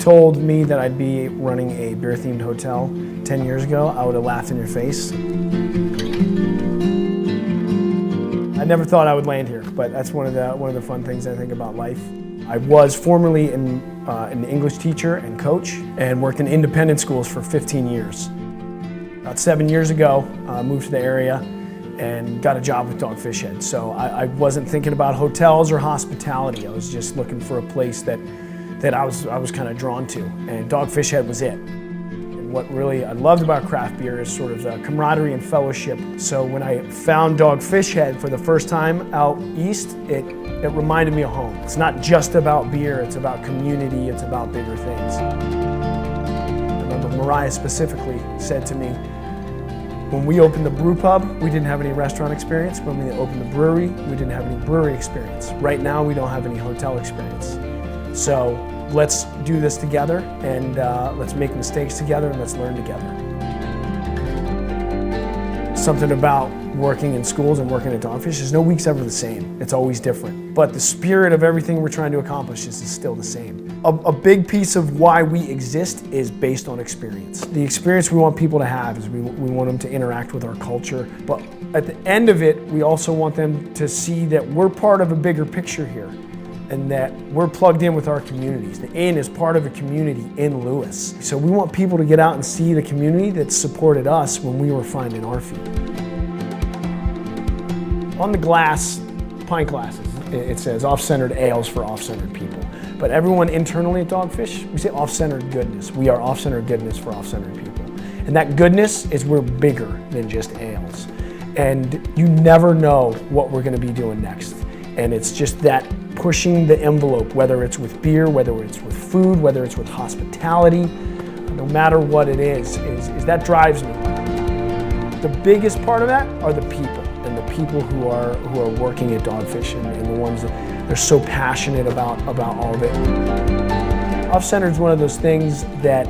told me that I'd be running a beer-themed hotel 10 years ago, I would have laughed in your face. I never thought I would land here, but that's one of the fun things I think about life. I was formerly an English teacher and coach and worked in independent schools for 15 years. About 7 years ago, I moved to the area and got a job with Dogfish Head. So I wasn't thinking about hotels or hospitality. I was just looking for a place that I was kind of drawn to, and Dogfish Head was it. And what really I loved about craft beer is sort of the camaraderie and fellowship. So when I found Dogfish Head for the first time out east, it reminded me of home. It's not just about beer, it's about community, it's about bigger things. I remember Mariah specifically said to me, when we opened the brew pub, we didn't have any restaurant experience. When we opened the brewery, we didn't have any brewery experience. Right now, we don't have any hotel experience. So let's do this together, and let's make mistakes together, and let's learn together. Something about working in schools and working at Dogfish is no week's ever the same. It's always different. But the spirit of everything we're trying to accomplish is still the same. A big piece of why we exist is based on experience. The experience we want people to have is we want them to interact with our culture. But at the end of it, we also want them to see that we're part of a bigger picture here, and that we're plugged in with our communities. The Inn is part of a community in Lewis. So we want people to get out and see the community that supported us when we were finding our feet. On the glass, pint glasses, it says off-centered ales for off-centered people. But everyone internally at Dogfish, we say off-centered goodness. We are off-centered goodness for off-centered people. And that goodness is we're bigger than just ales. And you never know what we're gonna be doing next. And it's just that pushing the envelope, whether it's with beer, whether it's with food, whether it's with hospitality, no matter what it is that drives me. The biggest part of that are the people, and the people who are working at Dogfish, and the ones that they're so passionate about all of it. Off-centered is one of those things that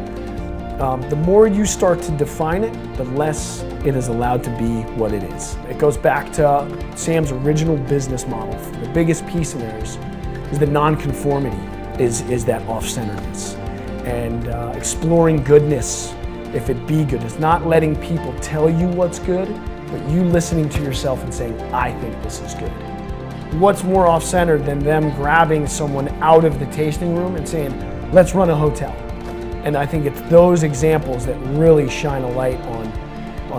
the more you start to define it, the less it is allowed to be what it is. It goes back to Sam's original business model. The biggest piece of there is the non-conformity, is that off-centeredness. And exploring goodness, if it be good. It's not letting people tell you what's good, but you listening to yourself and saying, I think this is good. What's more off-centered than them grabbing someone out of the tasting room and saying, let's run a hotel? And I think it's those examples that really shine a light on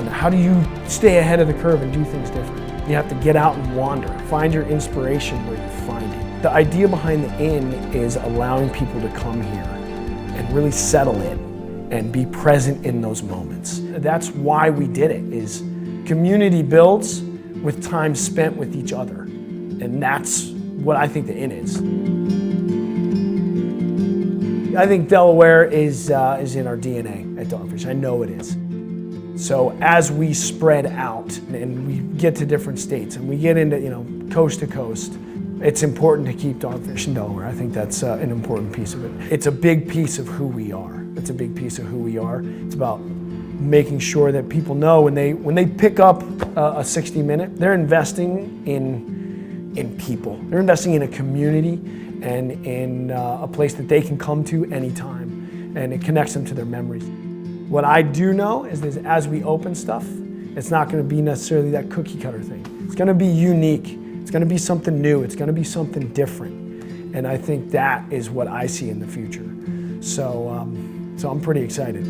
how do you stay ahead of the curve and do things different. You have to get out and wander, find your inspiration where you find it. The idea behind the Inn is allowing people to come here and really settle in and be present in those moments. That's why we did it, is community builds with time spent with each other. And that's what I think the Inn is. I think Delaware is in our DNA at Dogfish. I know it is. So as we spread out and we get to different states and we get into coast to coast, it's important to keep Dogfish in Delaware. I think that's an important piece of it. It's a big piece of who we are. It's a big piece of who we are. It's about making sure that people know when they pick up a 60-minute, they're investing in people. They're investing in a community and in a place that they can come to anytime, and it connects them to their memories. What I do know is that as we open stuff, it's not going to be necessarily that cookie cutter thing. It's going to be unique. It's going to be something new. It's going to be something different. And I think that is what I see in the future. So I'm pretty excited.